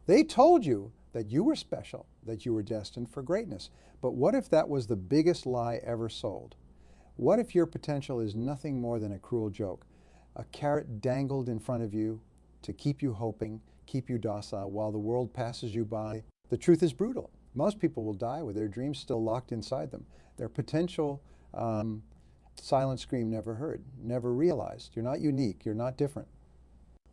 They told you that you were special, that you were destined for greatness. But what if that was the biggest lie ever sold? What if your potential is nothing more than a cruel joke? A carrot dangled in front of you to keep you hoping, keep you docile while the world passes you by. The truth is brutal. Most people will die with their dreams still locked inside them. Their potential silent scream never heard, never realized. You're not unique. You're not different.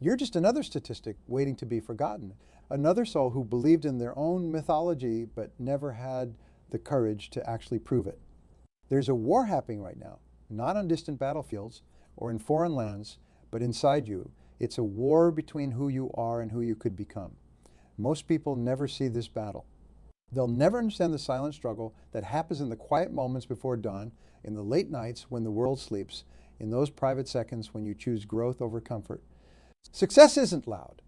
You're just another statistic waiting to be forgotten. Another soul who believed in their own mythology but never had the courage to actually prove it. There's a war happening right now, not on distant battlefields or in foreign lands, but inside you. It's a war between who you are and who you could become. Most people never see this battle. They'll never understand the silent struggle that happens in the quiet moments before dawn, in the late nights when the world sleeps, in those private seconds when you choose growth over comfort. Success isn't loud.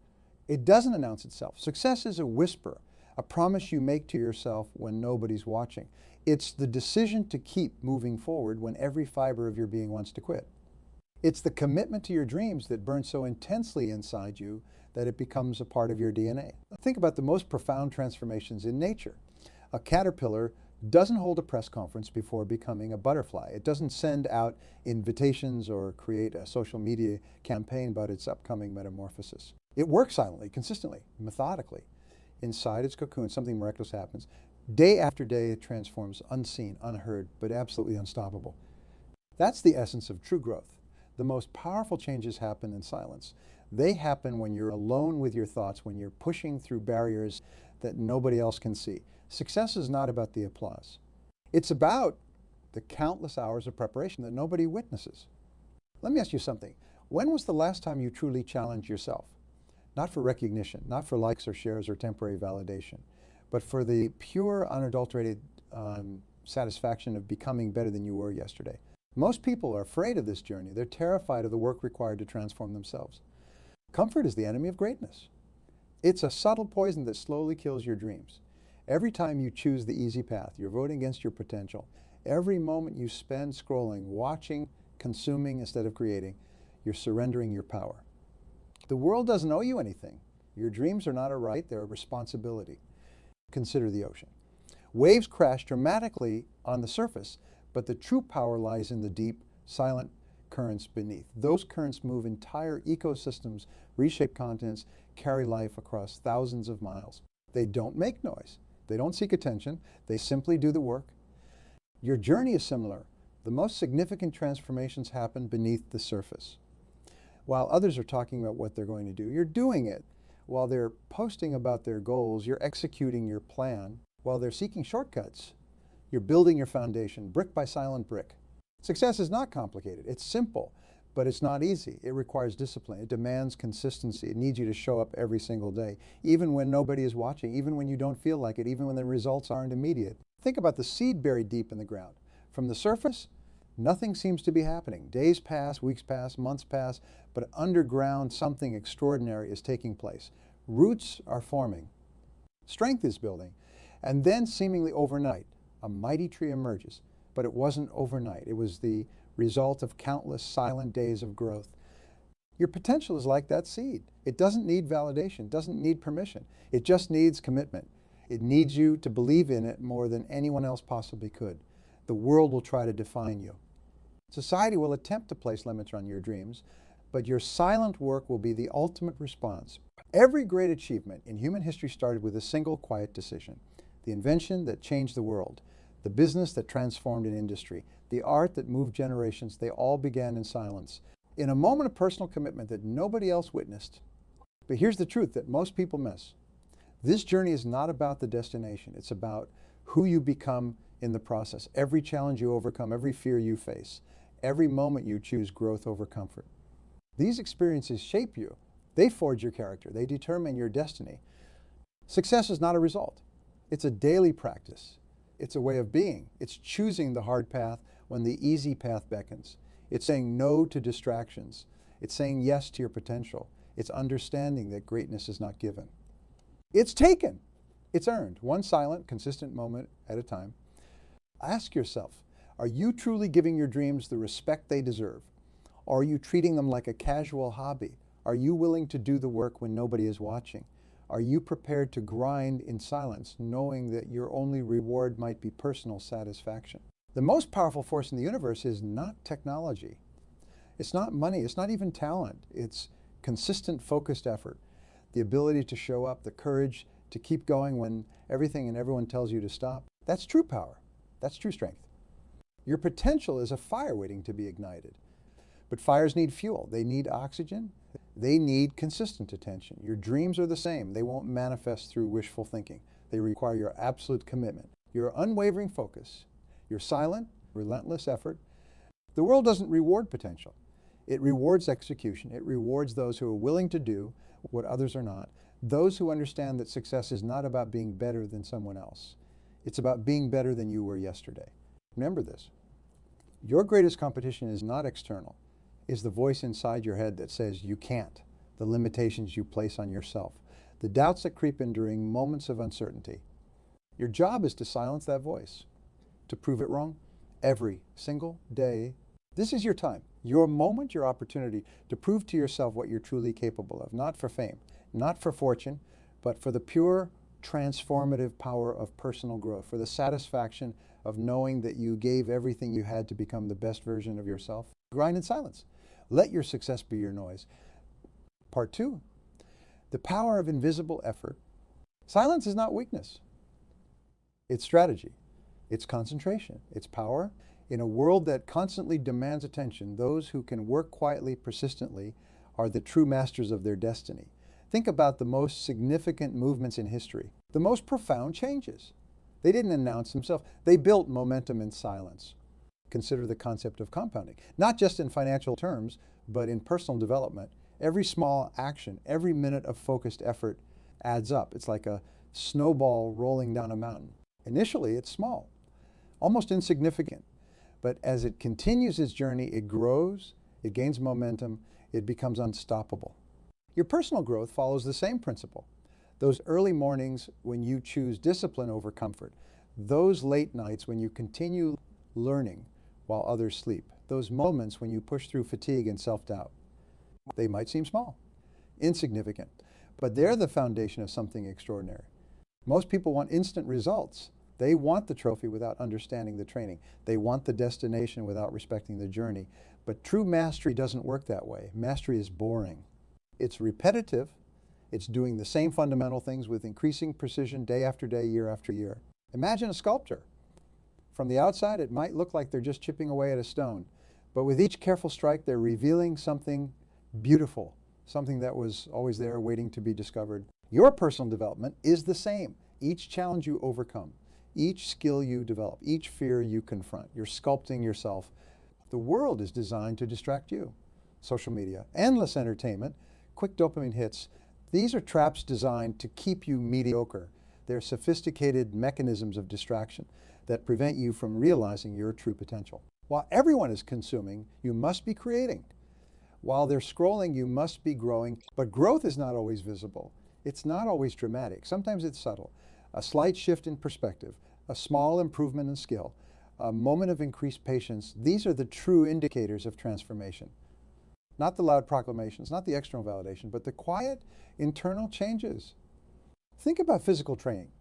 It doesn't announce itself. Success is a whisper, a promise you make to yourself when nobody's watching. It's the decision to keep moving forward when every fiber of your being wants to quit. It's the commitment to your dreams that burns so intensely inside you that it becomes a part of your DNA. Think about the most profound transformations in nature. A caterpillar doesn't hold a press conference before becoming a butterfly. It doesn't send out invitations or create a social media campaign about its upcoming metamorphosis. It works silently, consistently, methodically. Inside its cocoon, something miraculous happens. Day after day, it transforms, unseen, unheard, but absolutely unstoppable. That's the essence of true growth. The most powerful changes happen in silence. They happen when you're alone with your thoughts, when you're pushing through barriers that nobody else can see. Success is not about the applause. It's about the countless hours of preparation that nobody witnesses. Let me ask you something. When was the last time you truly challenged yourself? Not for recognition, not for likes or shares or temporary validation, but for the pure, unadulterated satisfaction of becoming better than you were yesterday. Most people are afraid of this journey. They're terrified of the work required to transform themselves. Comfort is the enemy of greatness. It's a subtle poison that slowly kills your dreams. Every time you choose the easy path, you're voting against your potential. Every moment you spend scrolling, watching, consuming instead of creating, you're surrendering your power. The world doesn't owe you anything. Your dreams are not a right, they're a responsibility. Consider the ocean. Waves crash dramatically on the surface, but the true power lies in the deep, silent currents beneath. Those currents move entire ecosystems, reshape continents, carry life across thousands of miles. They don't make noise. They don't seek attention. They simply do the work. Your journey is similar. The most significant transformations happen beneath the surface. While others are talking about what they're going to do, you're doing it. While they're posting about their goals, you're executing your plan. While they're seeking shortcuts, you're building your foundation brick by silent brick. Success is not complicated. It's simple, but it's not easy. It requires discipline. It demands consistency. It needs you to show up every single day, even when nobody is watching, even when you don't feel like it, even when the results aren't immediate. Think about the seed buried deep in the ground. From the surface, nothing seems to be happening. Days pass, weeks pass, months pass, but underground something extraordinary is taking place. Roots are forming. Strength is building. And then seemingly overnight, a mighty tree emerges. But it wasn't overnight. It was the result of countless silent days of growth. Your potential is like that seed. It doesn't need validation, doesn't need permission. It just needs commitment. It needs you to believe in it more than anyone else possibly could. The world will try to define you. Society will attempt to place limits on your dreams, but your silent work will be the ultimate response. Every great achievement in human history started with a single quiet decision. The invention that changed the world, the business that transformed an industry, the art that moved generations, they all began in silence. In a moment of personal commitment that nobody else witnessed. But here's the truth that most people miss. This journey is not about the destination. It's about who you become in the process. Every challenge you overcome, every fear you face, every moment you choose growth over comfort. These experiences shape you. They forge your character. They determine your destiny. Success is not a result. It's a daily practice. It's a way of being. It's choosing the hard path when the easy path beckons. It's saying no to distractions. It's saying yes to your potential. It's understanding that greatness is not given. It's taken. It's earned, one silent, consistent moment at a time. Ask yourself, are you truly giving your dreams the respect they deserve? Or are you treating them like a casual hobby? Are you willing to do the work when nobody is watching? Are you prepared to grind in silence, knowing that your only reward might be personal satisfaction? The most powerful force in the universe is not technology. It's not money. It's not even talent. It's consistent, focused effort. The ability to show up, the courage to keep going when everything and everyone tells you to stop. That's true power. That's true strength. Your potential is a fire waiting to be ignited. But fires need fuel. They need oxygen. They need consistent attention. Your dreams are the same. They won't manifest through wishful thinking. They require your absolute commitment, your unwavering focus, your silent, relentless effort. The world doesn't reward potential. It rewards execution. It rewards those who are willing to do what others are not. Those who understand that success is not about being better than someone else. It's about being better than you were yesterday. Remember this. Your greatest competition is not external. It's the voice inside your head that says you can't, the limitations you place on yourself, the doubts that creep in during moments of uncertainty. Your job is to silence that voice, to prove it wrong every single day. This is your time, your moment, your opportunity to prove to yourself what you're truly capable of, not for fame, not for fortune, but for the pure transformative power of personal growth, for the satisfaction of knowing that you gave everything you had to become the best version of yourself. Grind in silence. Let your success be your noise. Part 2, the power of invisible effort. Silence is not weakness. It's strategy. It's concentration. It's power. In a world that constantly demands attention, those who can work quietly, persistently, are the true masters of their destiny. Think about the most significant movements in history, the most profound changes. They didn't announce themselves. They built momentum in silence. Consider the concept of compounding, not just in financial terms, but in personal development. Every small action, every minute of focused effort adds up. It's like a snowball rolling down a mountain. Initially, it's small, almost insignificant. But as it continues its journey, it grows, it gains momentum, it becomes unstoppable. Your personal growth follows the same principle. Those early mornings when you choose discipline over comfort, those late nights when you continue learning while others sleep, those moments when you push through fatigue and self-doubt. They might seem small, insignificant, but they're the foundation of something extraordinary. Most people want instant results. They want the trophy without understanding the training. They want the destination without respecting the journey. But true mastery doesn't work that way. Mastery is boring. It's repetitive. It's doing the same fundamental things with increasing precision day after day, year after year. Imagine a sculptor. From the outside, it might look like they're just chipping away at a stone. But with each careful strike, they're revealing something beautiful, something that was always there waiting to be discovered. Your personal development is the same. Each challenge you overcome, each skill you develop, each fear you confront, you're sculpting yourself. The world is designed to distract you. Social media, endless entertainment, quick dopamine hits. These are traps designed to keep you mediocre. They're sophisticated mechanisms of distraction that prevent you from realizing your true potential. While everyone is consuming, you must be creating. While they're scrolling, you must be growing. But growth is not always visible. It's not always dramatic. Sometimes it's subtle. A slight shift in perspective, a small improvement in skill, a moment of increased patience. These are the true indicators of transformation. Not the loud proclamations, not the external validation, but the quiet internal changes. Think about physical training.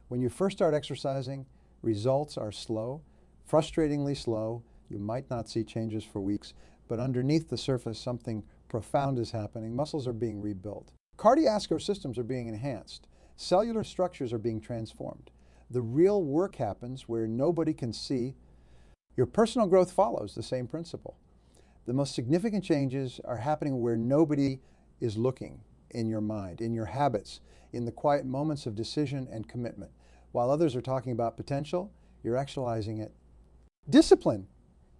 When you first start exercising, results are slow, frustratingly slow. You might not see changes for weeks, but underneath the surface, something profound is happening. Muscles are being rebuilt. Cardiovascular systems are being enhanced. Cellular structures are being transformed. The real work happens where nobody can see. Your personal growth follows the same principle. The most significant changes are happening where nobody is looking, in your mind, in your habits, in the quiet moments of decision and commitment. While others are talking about potential, you're actualizing it. Discipline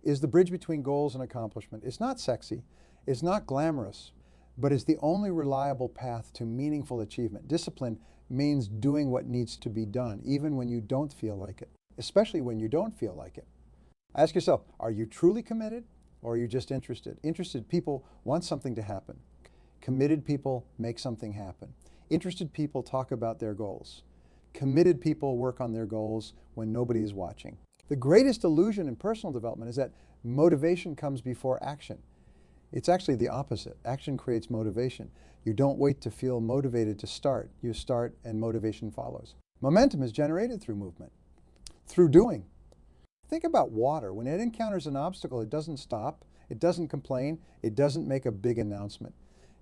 is the bridge between goals and accomplishment. It's not sexy, it's not glamorous, but it's the only reliable path to meaningful achievement. Discipline means doing what needs to be done, even when you don't feel like it, especially when you don't feel like it. Ask yourself, are you truly committed or are you just interested? Interested people want something to happen. Committed people make something happen. Interested people talk about their goals. Committed people work on their goals when nobody is watching. The greatest illusion in personal development is that motivation comes before action. It's actually the opposite. Action creates motivation. You don't wait to feel motivated to start. You start and motivation follows. Momentum is generated through movement, through doing. Think about water. When it encounters an obstacle, it doesn't stop, it doesn't complain, it doesn't make a big announcement.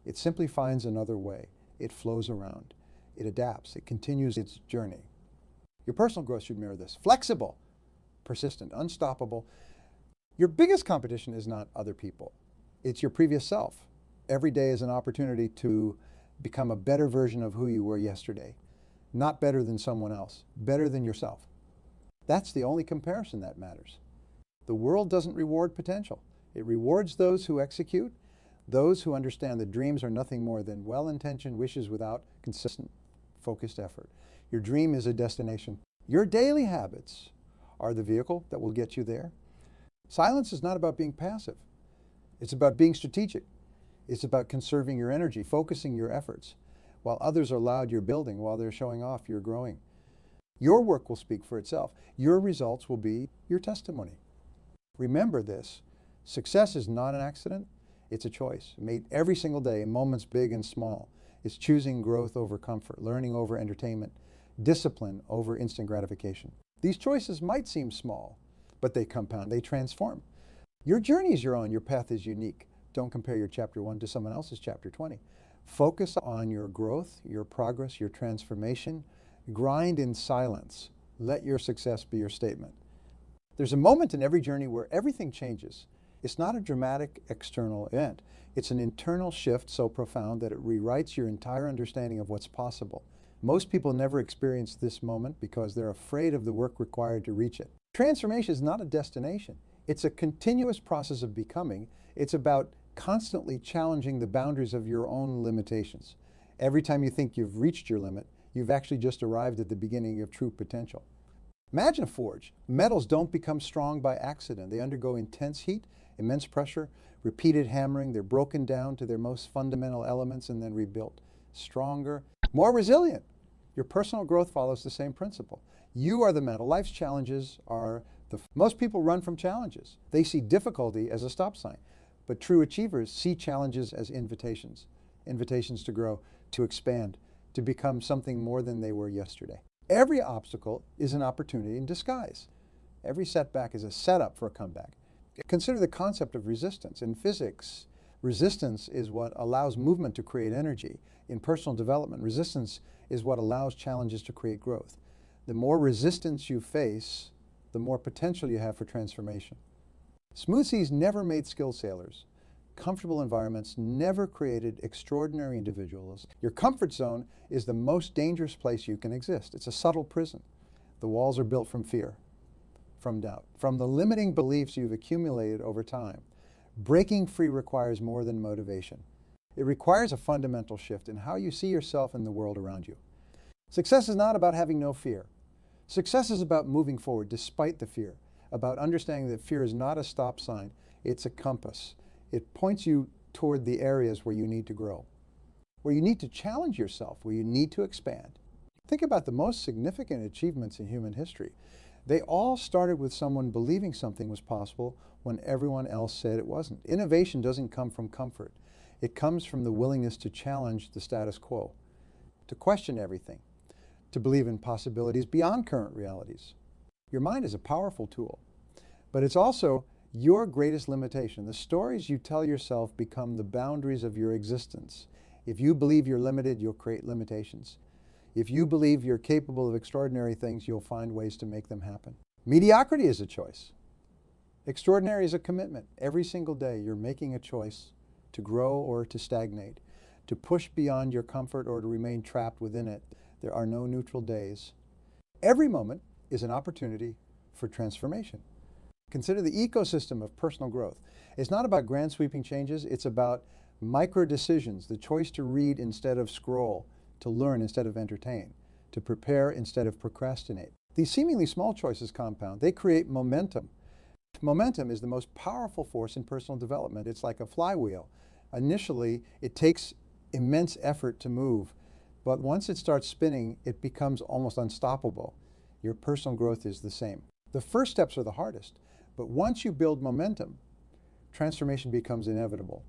It simply finds another way. It flows around. It adapts. It continues its journey. Your personal growth should mirror this. Flexible, persistent, unstoppable. Your biggest competition is not other people. It's your previous self. Every day is an opportunity to become a better version of who you were yesterday. Not better than someone else, better than yourself. That's the only comparison that matters. The world doesn't reward potential. It rewards those who execute, those who understand that dreams are nothing more than well-intentioned wishes without consistent, focused effort. Your dream is a destination. Your daily habits are the vehicle that will get you there. Silence is not about being passive. It's about being strategic. It's about conserving your energy, focusing your efforts. While others are loud, you're building. While they're showing off, you're growing. Your work will speak for itself. Your results will be your testimony. Remember this. Success is not an accident. It's a choice made every single day in moments big and small. It's choosing growth over comfort, learning over entertainment, discipline over instant gratification. These choices might seem small, but they compound, they transform. Your journey is your own. Your path is unique. Don't compare your chapter 1 to someone else's chapter 20. Focus on your growth, your progress, your transformation. Grind in silence. Let your success be your statement. There's a moment in every journey where everything changes. It's not a dramatic external event. It's an internal shift so profound that it rewrites your entire understanding of what's possible. Most people never experience this moment because they're afraid of the work required to reach it. Transformation is not a destination. It's a continuous process of becoming. It's about constantly challenging the boundaries of your own limitations. Every time you think you've reached your limit, you've actually just arrived at the beginning of true potential. Imagine a forge. Metals don't become strong by accident. They undergo intense heat, immense pressure, repeated hammering. They're broken down to their most fundamental elements and then rebuilt. Stronger, more resilient. Your personal growth follows the same principle. You are the metal. Life's challenges are most people run from challenges. They see difficulty as a stop sign. But true achievers see challenges as invitations. Invitations to grow, to expand, to become something more than they were yesterday. Every obstacle is an opportunity in disguise. Every setback is a setup for a comeback. Consider the concept of resistance. In physics, resistance is what allows movement to create energy. In personal development, resistance is what allows challenges to create growth. The more resistance you face, the more potential you have for transformation. Smooth seas never made skilled sailors. Comfortable environments never created extraordinary individuals. Your comfort zone is the most dangerous place you can exist. It's a subtle prison. The walls are built from fear, from doubt, from the limiting beliefs you've accumulated over time. Breaking free requires more than motivation. It requires a fundamental shift in how you see yourself and the world around you. Success is not about having no fear. Success is about moving forward despite the fear, about understanding that fear is not a stop sign, it's a compass. It points you toward the areas where you need to grow, where you need to challenge yourself, where you need to expand. Think about the most significant achievements in human history. They all started with someone believing something was possible when everyone else said it wasn't. Innovation doesn't come from comfort. It comes from the willingness to challenge the status quo, to question everything, to believe in possibilities beyond current realities. Your mind is a powerful tool, but it's also your greatest limitation. The stories you tell yourself become the boundaries of your existence. If you believe you're limited, you'll create limitations. If you believe you're capable of extraordinary things, you'll find ways to make them happen. Mediocrity is a choice. Extraordinary is a commitment. Every single day, you're making a choice to grow or to stagnate, to push beyond your comfort or to remain trapped within it. There are no neutral days. Every moment is an opportunity for transformation. Consider the ecosystem of personal growth. It's not about grand sweeping changes, it's about micro decisions, the choice to read instead of scroll, to learn instead of entertain, to prepare instead of procrastinate. These seemingly small choices compound. They create momentum. Momentum is the most powerful force in personal development. It's like a flywheel. Initially, it takes immense effort to move, but once it starts spinning, it becomes almost unstoppable. Your personal growth is the same. The first steps are the hardest, but once you build momentum, transformation becomes inevitable.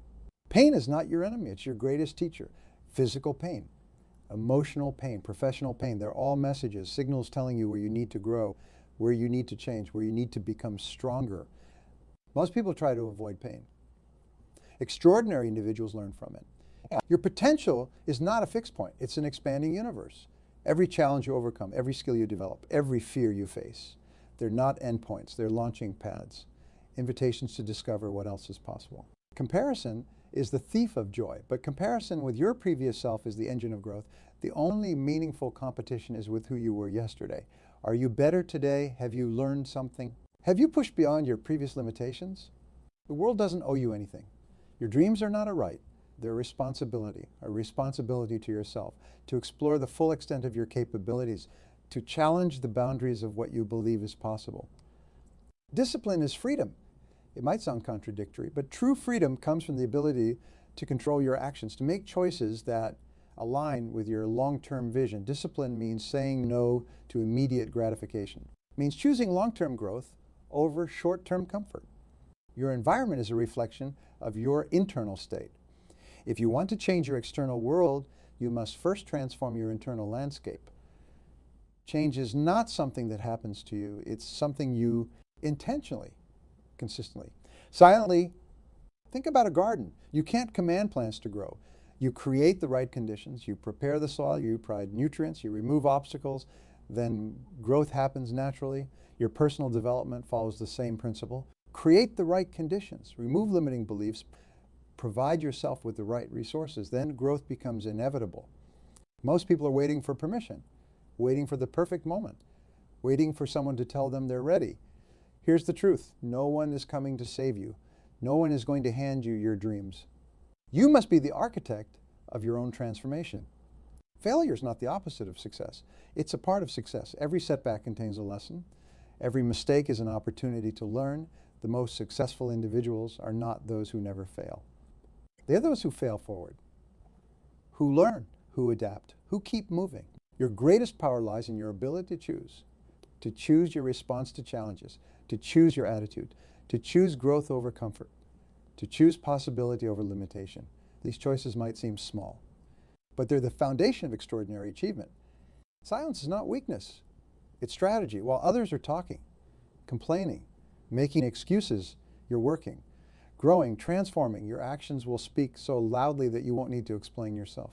Pain is not your enemy, it's your greatest teacher. physical pain, emotional pain, professional pain. They're all messages, signals telling you where you need to grow, where you need to change, where you need to become stronger. Most people try to avoid pain. Extraordinary individuals learn from it. Your potential is not a fixed point. It's an expanding universe. Every challenge you overcome, every skill you develop, every fear you face, they're not endpoints, they're launching pads, invitations to discover what else is possible. Comparison is the thief of joy, but comparison with your previous self is the engine of growth. The only meaningful competition is with who you were yesterday. Are you better today? Have you learned something? Have you pushed beyond your previous limitations? The world doesn't owe you anything. Your dreams are not a right. They're a responsibility to yourself, to explore the full extent of your capabilities, to challenge the boundaries of what you believe is possible. Discipline is freedom. It might sound contradictory, but true freedom comes from the ability to control your actions, to make choices that align with your long-term vision. Discipline means saying no to immediate gratification. It means choosing long-term growth over short-term comfort. Your environment is a reflection of your internal state. If you want to change your external world, you must first transform your internal landscape. Change is not something that happens to you. It's something you intentionally, consistently, silently, think about a garden. You can't command plants to grow. You create the right conditions, you prepare the soil, you provide nutrients, you remove obstacles, then growth happens naturally. Your personal development follows the same principle. Create the right conditions, remove limiting beliefs, provide yourself with the right resources, then growth becomes inevitable. Most people are waiting for permission, waiting for the perfect moment, waiting for someone to tell them they're ready. Here's the truth. No one is coming to save you. No one is going to hand you your dreams. You must be the architect of your own transformation. Failure is not the opposite of success. It's a part of success. Every setback contains a lesson. Every mistake is an opportunity to learn. The most successful individuals are not those who never fail. They're those who fail forward, who learn, who adapt, who keep moving. Your greatest power lies in your ability to choose your response to challenges, to choose your attitude, to choose growth over comfort, to choose possibility over limitation. These choices might seem small, but they're the foundation of extraordinary achievement. Silence is not weakness, it's strategy. While others are talking, complaining, making excuses, you're working. Growing, transforming, your actions will speak so loudly that you won't need to explain yourself.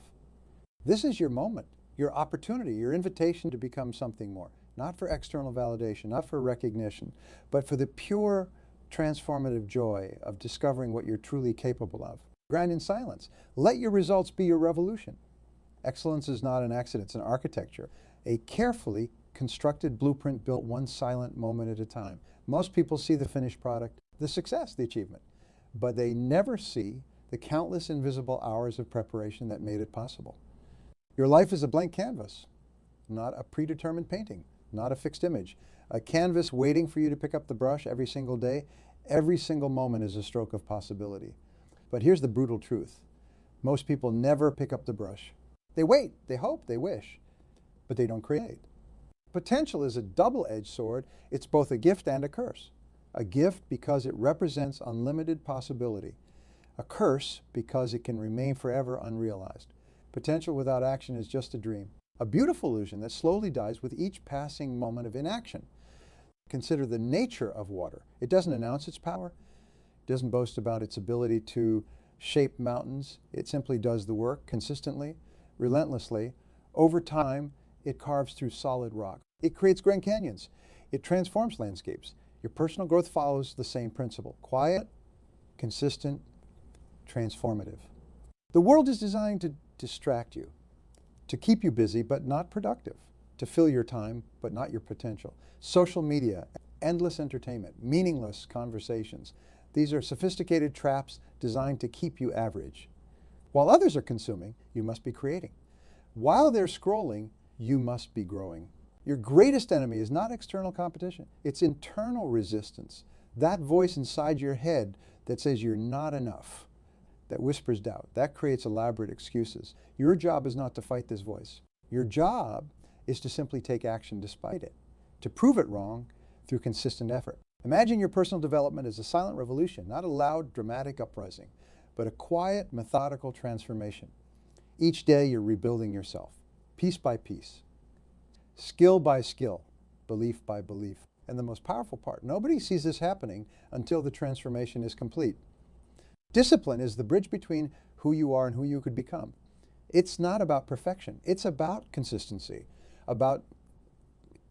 This is your moment, your opportunity, your invitation to become something more. Not for external validation, not for recognition, but for the pure transformative joy of discovering what you're truly capable of. Grind in silence. Let your results be your revolution. Excellence is not an accident, it's an architecture. A carefully constructed blueprint built one silent moment at a time. Most people see the finished product, the success, the achievement, but they never see the countless invisible hours of preparation that made it possible. Your life is a blank canvas, not a predetermined painting, not a fixed image. A canvas waiting for you to pick up the brush every single day. Every single moment is a stroke of possibility. But here's the brutal truth. Most people never pick up the brush. They wait, they hope, they wish, but they don't create. Potential is a double-edged sword. It's both a gift and a curse. A gift because it represents unlimited possibility. A curse because it can remain forever unrealized. Potential without action is just a dream. A beautiful illusion that slowly dies with each passing moment of inaction. Consider the nature of water. It doesn't announce its power. It doesn't boast about its ability to shape mountains. It simply does the work consistently, relentlessly. Over time, it carves through solid rock. It creates Grand Canyons. It transforms landscapes. Your personal growth follows the same principle. Quiet, consistent, transformative. The world is designed to distract you, to keep you busy but not productive, to fill your time but not your potential. Social media, endless entertainment, meaningless conversations. These are sophisticated traps designed to keep you average. While others are consuming, you must be creating. While they're scrolling, you must be growing. Your greatest enemy is not external competition, it's internal resistance. That voice inside your head that says you're not enough, that whispers doubt, that creates elaborate excuses. Your job is not to fight this voice. Your job is to simply take action despite it, to prove it wrong through consistent effort. Imagine your personal development as a silent revolution, not a loud, dramatic uprising, but a quiet, methodical transformation. Each day you're rebuilding yourself, piece by piece, skill by skill, belief by belief. And the most powerful part, nobody sees this happening until the transformation is complete. Discipline is the bridge between who you are and who you could become. It's not about perfection. It's about consistency, about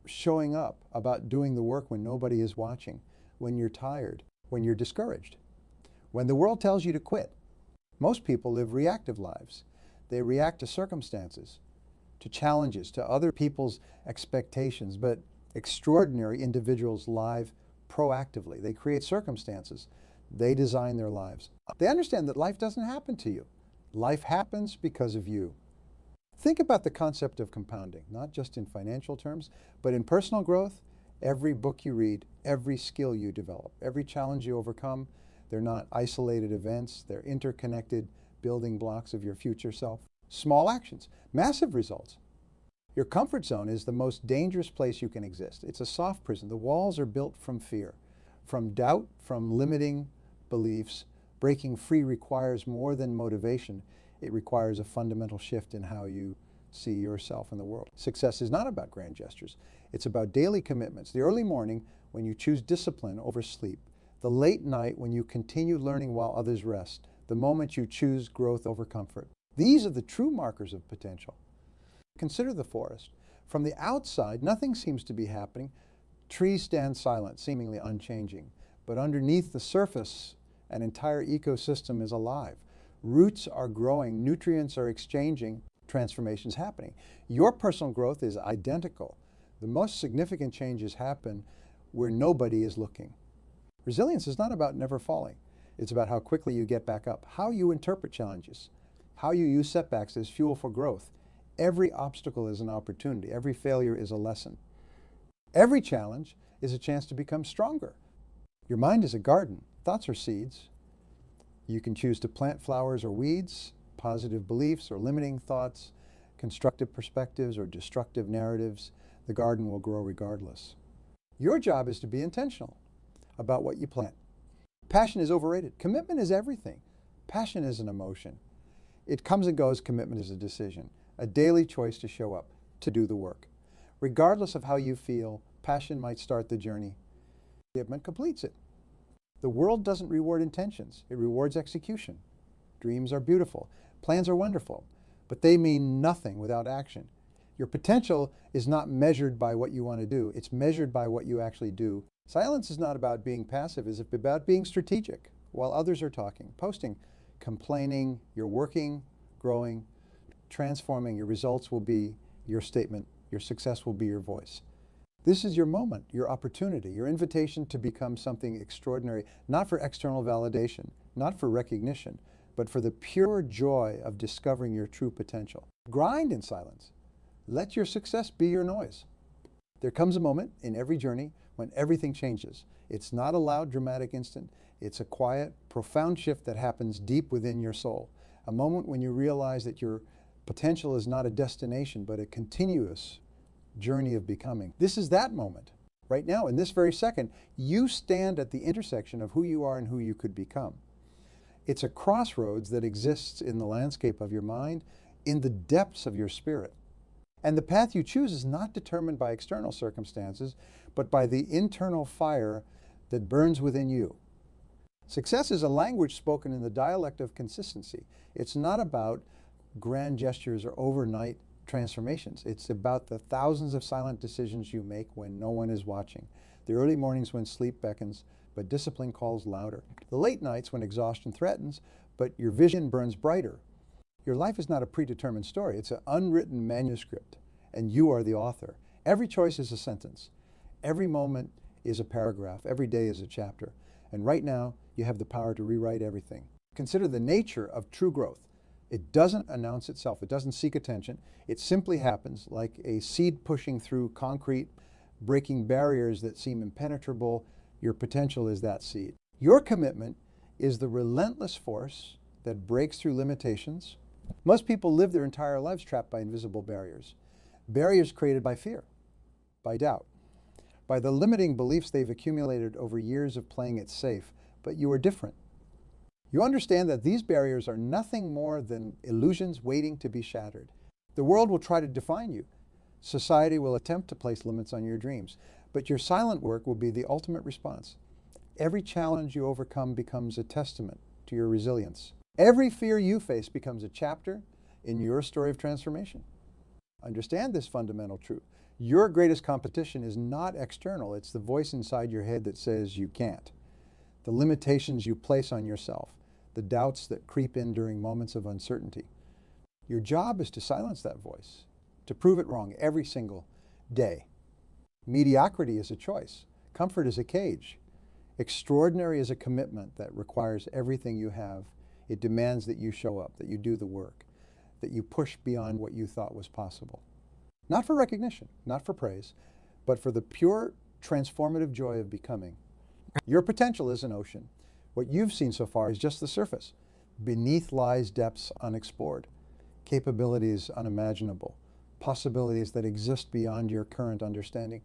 showing up, about doing the work when nobody is watching, when you're tired, when you're discouraged, when the world tells you to quit. Most people live reactive lives. They react to circumstances, to challenges, to other people's expectations, but extraordinary individuals live proactively. They create circumstances. They design their lives. They understand that life doesn't happen to you. Life happens because of you. Think about the concept of compounding, not just in financial terms, but in personal growth. Every book you read, every skill you develop, every challenge you overcome, they're not isolated events, they're interconnected building blocks of your future self. Small actions, massive results. Your comfort zone is the most dangerous place you can exist. It's a soft prison. The walls are built from fear, from doubt, from limiting beliefs. Breaking free requires more than motivation. It requires a fundamental shift in how you see yourself in the world. Success is not about grand gestures. It's about daily commitments. The early morning when you choose discipline over sleep. The late night when you continue learning while others rest. The moment you choose growth over comfort. These are the true markers of potential. Consider the forest. From the outside, nothing seems to be happening. Trees stand silent, seemingly unchanging. But underneath the surface, an entire ecosystem is alive. Roots are growing, nutrients are exchanging, transformations happening. Your personal growth is identical. The most significant changes happen where nobody is looking. Resilience is not about never falling. It's about how quickly you get back up, how you interpret challenges, how you use setbacks as fuel for growth. Every obstacle is an opportunity. Every failure is a lesson. Every challenge is a chance to become stronger. Your mind is a garden. Thoughts are seeds. You can choose to plant flowers or weeds, positive beliefs or limiting thoughts, constructive perspectives or destructive narratives. The garden will grow regardless. Your job is to be intentional about what you plant. Passion is overrated. Commitment is everything. Passion is an emotion. It comes and goes. Commitment is a decision. A daily choice to show up, to do the work. Regardless of how you feel, passion might start the journey. Commitment completes it. The world doesn't reward intentions. It rewards execution. Dreams are beautiful. Plans are wonderful. But they mean nothing without action. Your potential is not measured by what you want to do. It's measured by what you actually do. Silence is not about being passive. It's about being strategic while others are talking, posting, complaining. You're working, growing, transforming. Your results will be your statement. Your success will be your voice. This is your moment, your opportunity, your invitation to become something extraordinary, not for external validation, not for recognition, but for the pure joy of discovering your true potential. Grind in silence. Let your success be your noise. There comes a moment in every journey when everything changes. It's not a loud, dramatic instant. It's a quiet, profound shift that happens deep within your soul. A moment when you realize that your potential is not a destination, but a continuous journey of becoming. This is that moment. Right now, in this very second, you stand at the intersection of who you are and who you could become. It's a crossroads that exists in the landscape of your mind, in the depths of your spirit. And the path you choose is not determined by external circumstances, but by the internal fire that burns within you. Success is a language spoken in the dialect of consistency. It's not about grand gestures or overnight transformations. It's about the thousands of silent decisions you make when no one is watching. The early mornings when sleep beckons, but discipline calls louder. The late nights when exhaustion threatens, but your vision burns brighter. Your life is not a predetermined story. It's an unwritten manuscript, and you are the author. Every choice is a sentence. Every moment is a paragraph. Every day is a chapter. And right now, you have the power to rewrite everything. Consider the nature of true growth. It doesn't announce itself. It doesn't seek attention. It simply happens like a seed pushing through concrete, breaking barriers that seem impenetrable. Your potential is that seed. Your commitment is the relentless force that breaks through limitations. Most people live their entire lives trapped by invisible barriers. Barriers created by fear, by doubt, by the limiting beliefs they've accumulated over years of playing it safe. But you are different. You understand that these barriers are nothing more than illusions waiting to be shattered. The world will try to define you. Society will attempt to place limits on your dreams, but your silent work will be the ultimate response. Every challenge you overcome becomes a testament to your resilience. Every fear you face becomes a chapter in your story of transformation. Understand this fundamental truth. Your greatest competition is not external. It's the voice inside your head that says you can't. The limitations you place on yourself, the doubts that creep in during moments of uncertainty. Your job is to silence that voice, to prove it wrong every single day. Mediocrity is a choice. Comfort is a cage. Extraordinary is a commitment that requires everything you have. It demands that you show up, that you do the work, that you push beyond what you thought was possible. Not for recognition, not for praise, but for the pure transformative joy of becoming. Your potential is an ocean. What you've seen so far is just the surface. Beneath lies depths unexplored, capabilities unimaginable, possibilities that exist beyond your current understanding.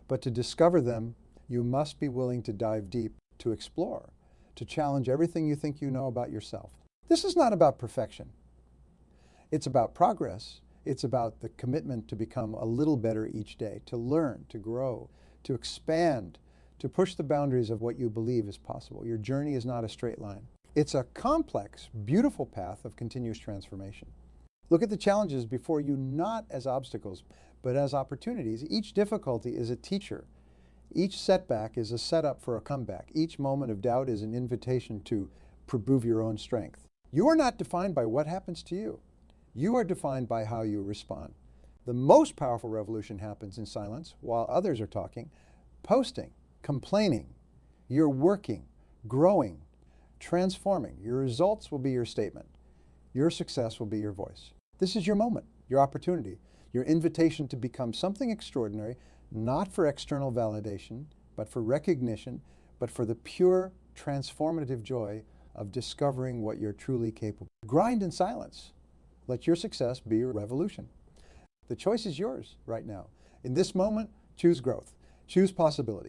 But to discover them, you must be willing to dive deep, to explore, to challenge everything you think you know about yourself. This is not about perfection. It's about progress. It's about the commitment to become a little better each day, to learn, to grow, to expand, to push the boundaries of what you believe is possible. Your journey is not a straight line. It's a complex, beautiful path of continuous transformation. Look at the challenges before you not as obstacles, but as opportunities. Each difficulty is a teacher. Each setback is a setup for a comeback. Each moment of doubt is an invitation to prove your own strength. You are not defined by what happens to you. You are defined by how you respond. The most powerful revolution happens in silence while others are talking, posting, complaining. You're working, growing, transforming. Your results will be your statement. Your success will be your voice. This is your moment, your opportunity, your invitation to become something extraordinary, not for external validation, but for recognition, but for the pure transformative joy of discovering what you're truly capable of. Grind in silence. Let your success be your revolution. The choice is yours right now. In this moment, choose growth, choose possibility.